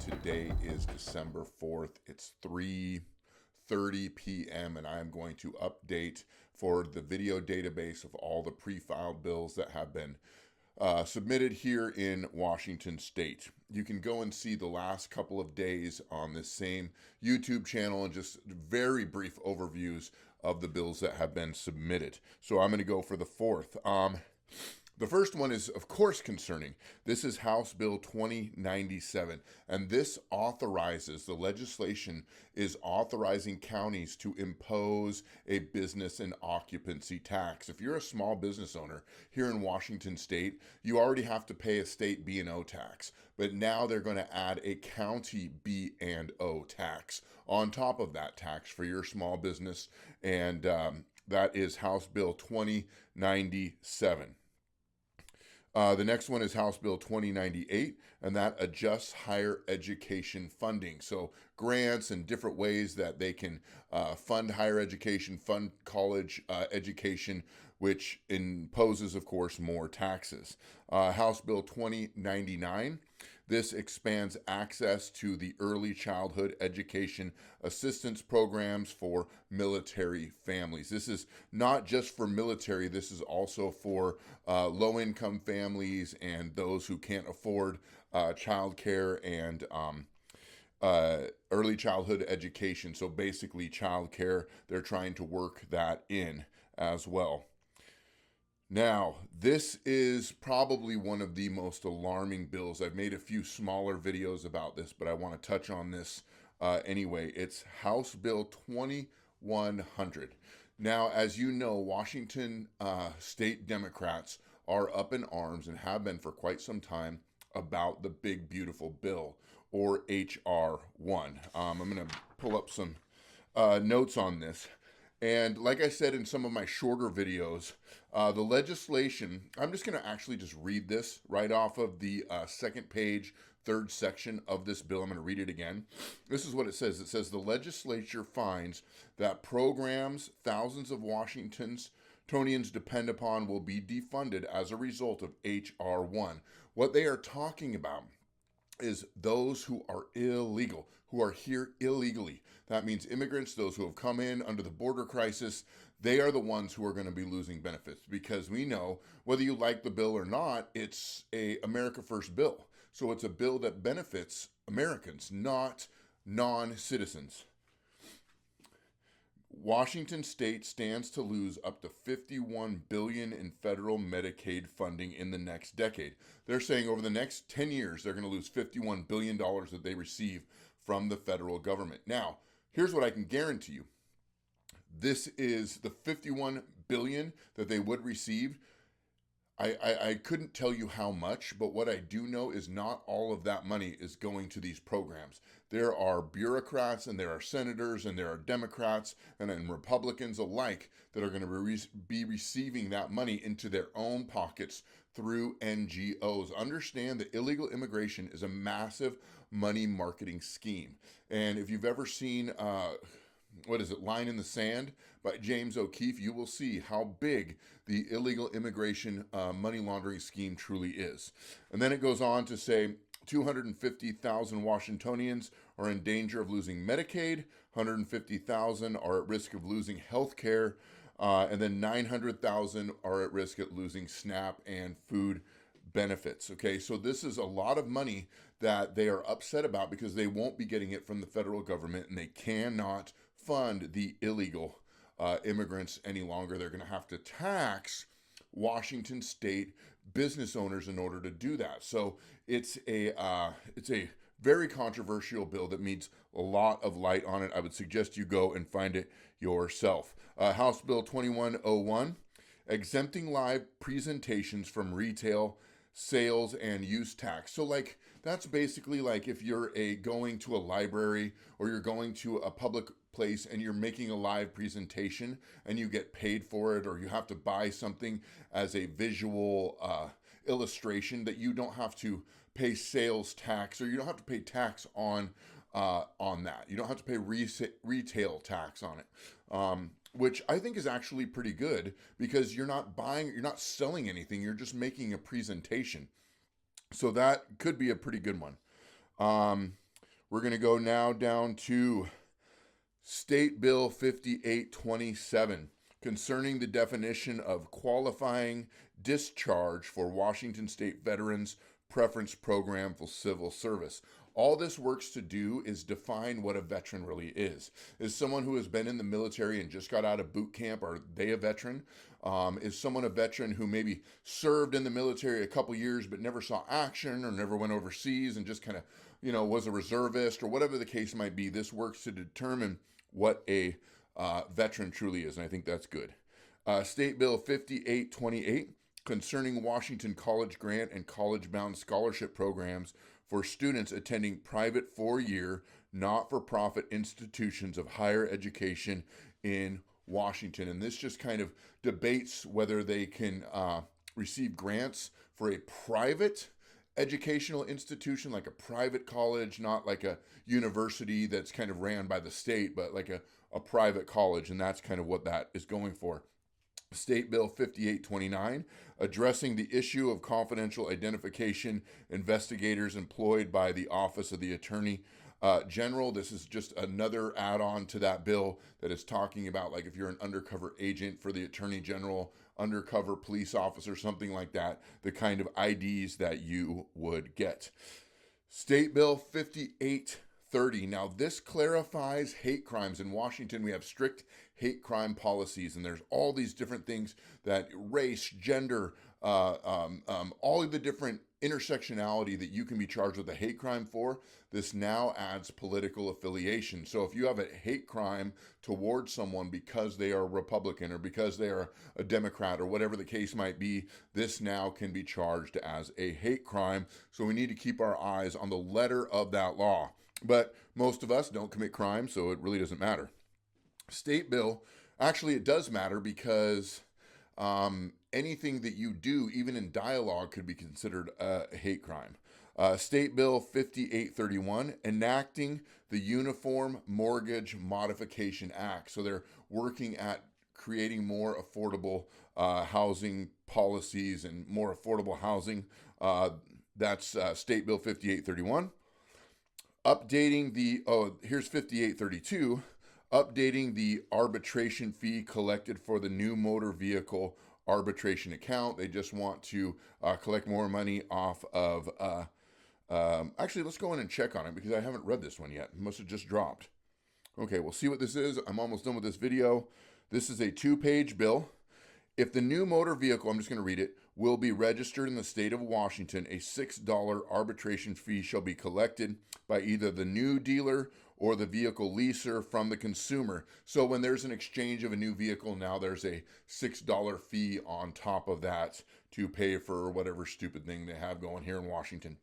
Today is December 4th. It's 3:30 p.m. and I am going to update for the video database of all the pre-filed bills that have been submitted here in Washington State. You can go and see the last couple of days on this same YouTube channel and just very brief overviews of the bills that have been submitted. So I'm going to go for the fourth. The first one is, of course, concerning. This is House Bill 2097, and this authorizes, the legislation is authorizing counties to impose a business and occupancy tax. If you're a small business owner here in Washington State, you already have to pay a state B&O tax, but now they're going to add a county B&O tax on top of that tax for your small business, and that is House Bill 2097. The next one is House Bill 2098, and that adjusts higher education funding. So grants and different ways that they can fund higher education, fund college education, which imposes, of course, more taxes. House Bill 2099. This expands access to the early childhood education assistance programs for military families. This is not just for military, this is also for low-income families and those who can't afford childcare and early childhood education. So basically childcare, they're trying to work that in as well. Now, this is probably one of the most alarming bills. I've made a few smaller videos about this, but I want to touch on this anyway. It's House Bill 2100. Now, as you know, Washington state Democrats are up in arms and have been for quite some time about the big, beautiful bill, or H.R. 1. I'm going to pull up some notes on this. And like I said in some of my shorter videos, the legislation, I'm just going to actually just read this right off of the second page, third section of this bill. I'm going to read it again. This is what it says. It says, the legislature finds that programs thousands of Washingtonians depend upon will be defunded as a result of H.R. 1. What they are talking about is those who are illegal, who are here illegally. That means immigrants, those who have come in under the border crisis, they are the ones who are going to be losing benefits, because we know, whether you like the bill or not, it's a America First bill. So it's a bill that benefits Americans, not non-citizens. Washington State stands to lose up to $51 billion in federal Medicaid funding in the next decade. They're saying over the next 10 years, they're going to lose $51 billion that they receive from the federal government. Now, here's what I can guarantee you. This is the $51 billion that they would receive. I couldn't tell you how much, but what I do know is not all of that money is going to these programs. There are bureaucrats and there are senators and there are Democrats and Republicans alike that are going to be receiving that money into their own pockets through NGOs. Understand that illegal immigration is a massive money marketing scheme. And if you've ever seen Line in the Sand by James O'Keefe, you will see how big the illegal immigration money laundering scheme truly is. And then it goes on to say 250,000 Washingtonians are in danger of losing Medicaid, 150,000 are at risk of losing health care, and then 900,000 are at risk at losing SNAP and food benefits. Okay, so this is a lot of money that they are upset about because they won't be getting it from the federal government, and they cannot fund the illegal immigrants any longer. They're going to have to tax Washington State business owners in order to do that. So it's a very controversial bill that needs a lot of light on it. I would suggest you go and find it yourself. House Bill 2101, exempting live presentations from retail sales and use tax. So like, that's basically like if you're going to a library or you're going to a public place and you're making a live presentation and you get paid for it, or you have to buy something as a visual illustration, that you don't have to pay sales tax, or you don't have to pay tax on that. You don't have to pay retail tax on it. Which I think is actually pretty good, because you're not selling anything, you're just making a presentation. So that could be a pretty good one. We're going to go now down to State Bill 5827 concerning the definition of qualifying discharge for Washington State Veterans Preference Program for Civil Service. All this works to do is define what a veteran really is. Is someone who has been in the military and just got out of boot camp, are they a veteran? Is someone a veteran who maybe served in the military a couple years but never saw action or never went overseas and just kind of, was a reservist or whatever the case might be? This works to determine what a veteran truly is, and I think that's good. State Bill 5828 concerning Washington College Grant and college-bound scholarship programs for students attending private four-year, not-for-profit institutions of higher education in Washington. And this just kind of debates whether they can receive grants for a private educational institution, like a private college, not like a university that's kind of ran by the state, but like a private college. And that's kind of what that is going for. State Bill 5829, addressing the issue of confidential identification investigators employed by the Office of the Attorney General. This is just another add-on to that bill that is talking about, like, if you're an undercover agent for the Attorney General, undercover police officer, something like that, the kind of IDs that you would get. State Bill 5830. Now, this clarifies hate crimes. In Washington, we have strict hate crime policies, and there's all these different things that race, gender, all of the different intersectionality that you can be charged with a hate crime for. This now adds political affiliation. So if you have a hate crime towards someone because they are Republican or because they are a Democrat or whatever the case might be, this now can be charged as a hate crime. So we need to keep our eyes on the letter of that law. But most of us don't commit crime, so it really doesn't matter. State bill, actually it does matter, because anything that you do, even in dialogue, could be considered a hate crime. State Bill 5831, enacting the Uniform Mortgage Modification Act. So they're working at creating more affordable housing policies and more affordable housing. That's State Bill 5831. Updating the, here's 5832. Updating the arbitration fee collected for the new motor vehicle arbitration account. They just want to collect more money off of, actually, let's go in and check on it, because I haven't read this one yet. It must have just dropped. Okay, we'll see what this is. I'm almost done with this video. This is a 2-page bill. If the new motor vehicle, I'm just going to read it, will be registered in the state of Washington, a $6 arbitration fee shall be collected by either the new dealer or the vehicle leaser from the consumer. So when there's an exchange of a new vehicle, now there's a $6 fee on top of that to pay for whatever stupid thing they have going here in Washington.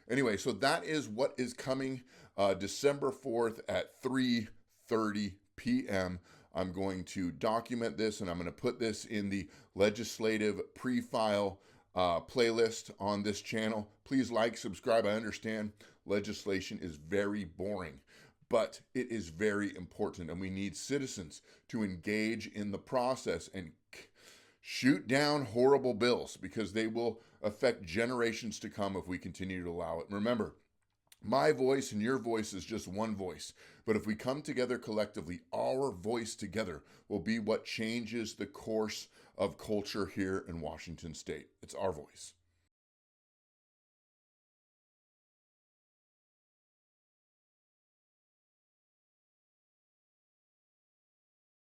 Anyway, so that is what is coming December 4th at 3:30 p.m. I'm going to document this, and I'm going to put this in the legislative pre-file playlist on this channel. Please like, subscribe. I understand legislation is very boring, but it is very important, and we need citizens to engage in the process and shoot down horrible bills, because they will affect generations to come if we continue to allow it. Remember, my voice and your voice is just one voice, but if we come together collectively, our voice together will be what changes the course of culture here in Washington State. It's our voice.